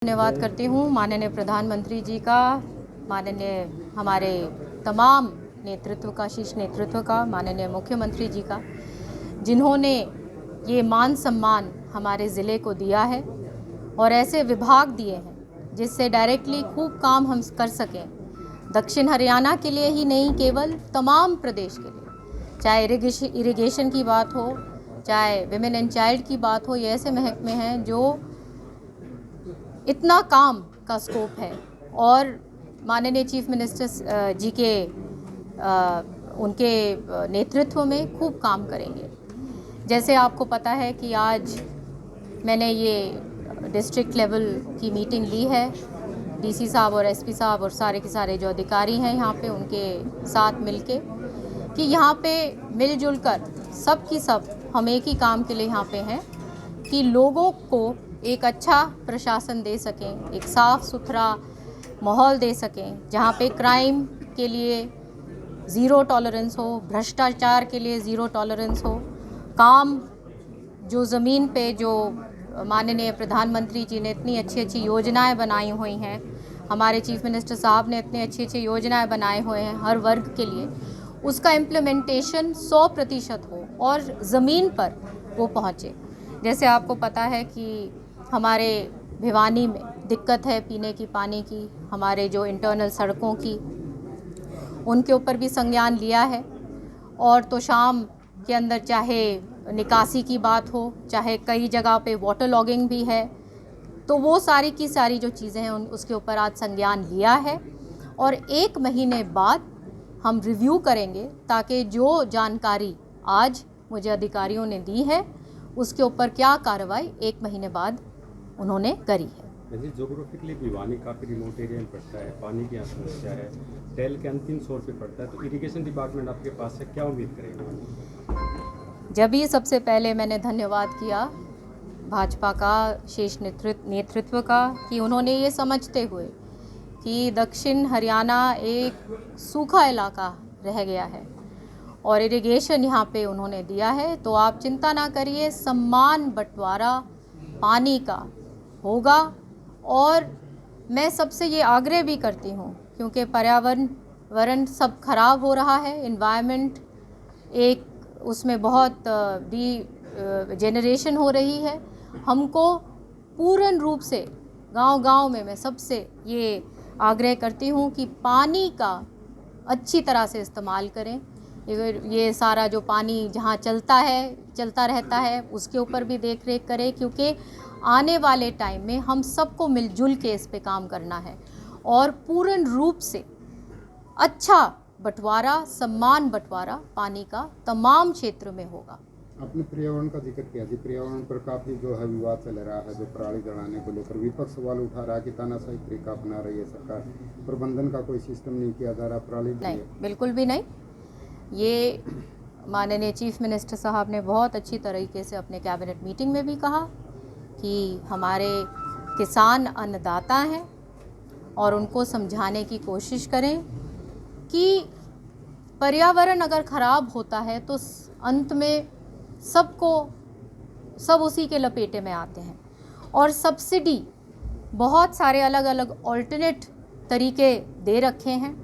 धन्यवाद करती हूँ माननीय प्रधानमंत्री जी का, माननीय हमारे तमाम नेतृत्व का, शीर्ष नेतृत्व का, माननीय मुख्यमंत्री जी का, जिन्होंने ये मान सम्मान हमारे ज़िले को दिया है और ऐसे विभाग दिए हैं जिससे डायरेक्टली खूब काम हम कर सकें। दक्षिण हरियाणा के लिए ही नहीं, केवल तमाम प्रदेश के लिए, चाहे इरिगेशन की बात हो, चाहे विमेन एंड चाइल्ड की बात हो, ये ऐसे महकमे हैं जो इतना काम का स्कोप है और माननीय चीफ मिनिस्टर जी के उनके नेतृत्व में खूब काम करेंगे। जैसे आपको पता है कि आज मैंने ये डिस्ट्रिक्ट लेवल की मीटिंग ली है, डीसी साहब और एसपी साहब और सारे के सारे जो अधिकारी हैं यहाँ पे, उनके साथ मिलके, कि यहाँ पे मिलजुल कर सब की सब हम एक ही काम के लिए यहाँ पे हैं कि लोगों को एक अच्छा प्रशासन दे सकें, एक साफ़ सुथरा माहौल दे सकें, जहाँ पे क्राइम के लिए ज़ीरो टॉलरेंस हो, भ्रष्टाचार के लिए ज़ीरो टॉलरेंस हो, काम जो ज़मीन पे जो माननीय प्रधानमंत्री जी ने इतनी अच्छी अच्छी योजनाएं बनाई हुई हैं, हमारे चीफ मिनिस्टर साहब ने इतनी अच्छी अच्छी योजनाएं बनाए हुए हैं हर वर्ग के लिए, उसका इम्प्लीमेंटेशन 100% हो और ज़मीन पर वो पहुँचे। जैसे आपको पता है कि हमारे भिवानी में दिक्कत है पीने की पानी की, हमारे जो इंटरनल सड़कों की, उनके ऊपर भी संज्ञान लिया है। और तो शाम के अंदर चाहे निकासी की बात हो, चाहे कई जगह पे वाटर लॉगिंग भी है, तो वो सारी की सारी जो चीज़ें हैं उसके ऊपर आज संज्ञान लिया है और 1 महीने बाद हम रिव्यू करेंगे ताकि जो जानकारी आज मुझे अधिकारियों ने दी है उसके ऊपर क्या कार्रवाई 1 महीने बाद उन्होंने करी है। जोग्राफिकली भिवानी काफ़ी रिमोट एरिया में पड़ता है, पानी की समस्या है, टेल के 300 पे पड़ता है, तो इरिगेशन डिपार्टमेंट आपके पास है, क्या उम्मीद करेंगे? जब ही सबसे पहले मैंने धन्यवाद किया भाजपा का शीर्ष नेतृत्व का कि उन्होंने ये समझते हुए कि दक्षिण हरियाणा एक सूखा इलाका रह गया है और इरिगेशन यहाँ पे उन्होंने दिया है, तो आप चिंता ना करिए, समान बंटवारा पानी का होगा। और मैं सबसे ये आग्रह भी करती हूँ, क्योंकि पर्यावरण सब खराब हो रहा है, इन्वायरमेंट एक उसमें बहुत जेनरेशन हो रही है, हमको पूर्ण रूप से गांव-गांव में मैं सबसे ये आग्रह करती हूँ कि पानी का अच्छी तरह से इस्तेमाल करें। ये सारा जो पानी जहाँ चलता रहता है उसके ऊपर भी देख रेख करें, क्योंकि आने वाले टाइम में हम सबको मिलजुल के इस पे काम करना है और पूर्ण रूप से अच्छा बंटवारा, सम्मान बंटवारा पानी का तमाम क्षेत्र में होगा। आपने पर्यावरण का जिक्र किया जी, पर्यावरण पर काफ़ी जो है विवाद चल रहा है, जो पराली जलाने को लेकर विपक्ष सवाल उठा रहा है कि तानाशाही तरीका अपना रही है सरकार, प्रबंधन का कोई सिस्टम नहीं किया जा रहा, पराली नहीं, बिल्कुल भी नहीं। ये माननीय चीफ मिनिस्टर साहब ने बहुत अच्छी तरीके से अपने कैबिनेट मीटिंग में भी कहा कि हमारे किसान अन्नदाता हैं और उनको समझाने की कोशिश करें कि पर्यावरण अगर ख़राब होता है तो अंत में सब उसी के लपेटे में आते हैं। और सब्सिडी बहुत सारे अलग अलग ऑल्टरनेट तरीके दे रखे हैं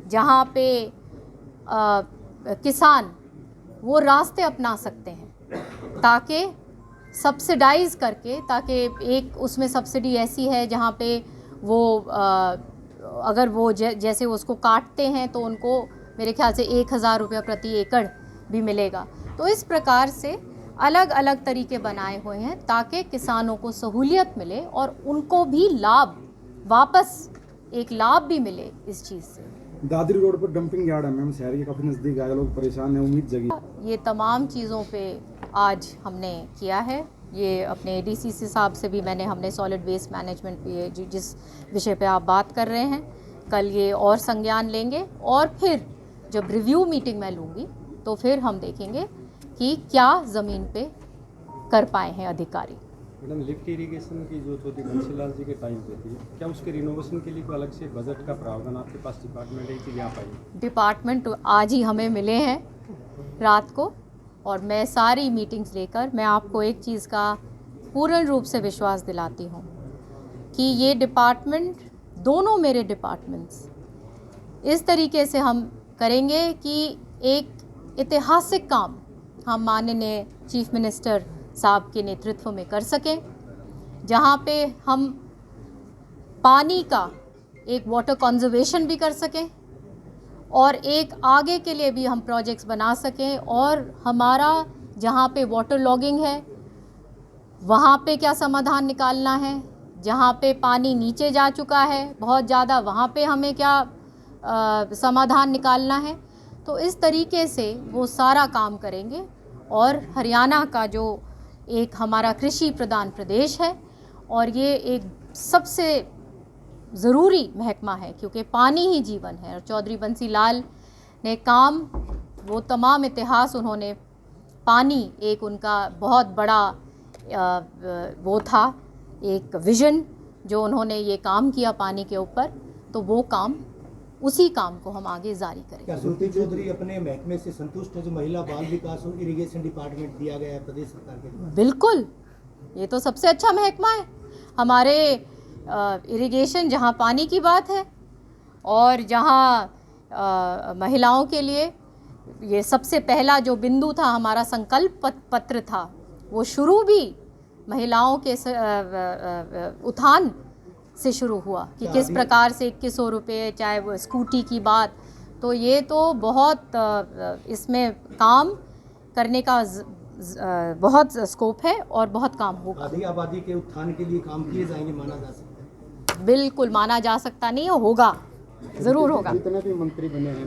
जहाँ पे किसान वो रास्ते अपना सकते हैं ताकि सब्सिडाइज़ करके, ताकि एक उसमें सब्सिडी ऐसी है जहाँ पे वो अगर वो जैसे उसको काटते हैं तो उनको मेरे ख्याल से 1000 रुपया प्रति एकड़ भी मिलेगा। तो इस प्रकार से अलग अलग तरीके बनाए हुए हैं ताकि किसानों को सहूलियत मिले और उनको भी वापस एक लाभ भी मिले इस चीज़ से। दादरी रोड पर डंपिंग यार्ड है मैम, शहर के काफ़ी नज़दीक आए, लोग परेशान हैं, उम्मीद जगी। ये तमाम चीज़ों पे आज हमने किया है। ये अपने एडीसीसी साहब से भी हमने सॉलिड वेस्ट मैनेजमेंट पे जिस विषय पे आप बात कर रहे हैं, कल ये और संज्ञान लेंगे और फिर जब रिव्यू मीटिंग मैं लूँगी तो फिर हम देखेंगे कि क्या ज़मीन पे कर पाए हैं अधिकारी। मैडम, लिफ्ट इरिगेशन की जो थी बंसीलाल जी के टाइम पे थी, क्या उसके रिनोवेशन के लिए कोई अलग से बजट का प्रावधान आपके पास डिपार्टमेंट है कि यहाँ पाई? डिपार्टमेंट आज ही हमें मिले हैं रात को और मैं सारी मीटिंग्स लेकर मैं आपको एक चीज़ का पूर्ण रूप से विश्वास दिलाती हूँ कि ये डिपार्टमेंट, दोनों मेरे डिपार्टमेंट्स इस तरीके से हम करेंगे कि एक ऐतिहासिक काम हम माननीय चीफ मिनिस्टर साहब के नेतृत्व में कर सकें, जहाँ पे हम पानी का एक वाटर कंजर्वेशन भी कर सकें और एक आगे के लिए भी हम प्रोजेक्ट्स बना सकें, और हमारा जहाँ पे वाटर लॉगिंग है वहाँ पे क्या समाधान निकालना है, जहाँ पे पानी नीचे जा चुका है बहुत ज़्यादा वहाँ पे हमें क्या समाधान निकालना है। तो इस तरीके से वो सारा काम करेंगे। और हरियाणा का जो एक हमारा कृषि प्रधान प्रदेश है और ये एक सबसे ज़रूरी महकमा है, क्योंकि पानी ही जीवन है। और चौधरी बंसी लाल ने काम, वो तमाम इतिहास उन्होंने, पानी एक उनका बहुत बड़ा वो था, एक विज़न जो उन्होंने ये काम किया पानी के ऊपर, तो वो काम, उसी काम को हम आगे जारी करेंगे। क्या श्रुति चौधरी अपने महकमे से संतुष्ट है जो महिला बाल विकास और इरिगेशन डिपार्टमेंट दिया गया है प्रदेश सरकार के द्वारा? बिल्कुल, ये तो सबसे अच्छा महकमा है हमारे इरिगेशन, जहाँ पानी की बात है और जहाँ महिलाओं के लिए ये सबसे पहला जो बिंदु था, हमारा संकल्प पत्र था, वो शुरू भी महिलाओं के उत्थान से शुरू हुआ कि किस प्रकार से 2100 रुपये, चाहे वो स्कूटी की बात। तो ये तो बहुत इसमें काम करने का बहुत स्कोप है और बहुत काम होगा। आधी आबादी के उत्थान के लिए काम किए जाएंगे, माना जा सकता है? बिल्कुल माना जा सकता नहीं, होगा, ज़रूर होगा। जितने भी मंत्री बने हैं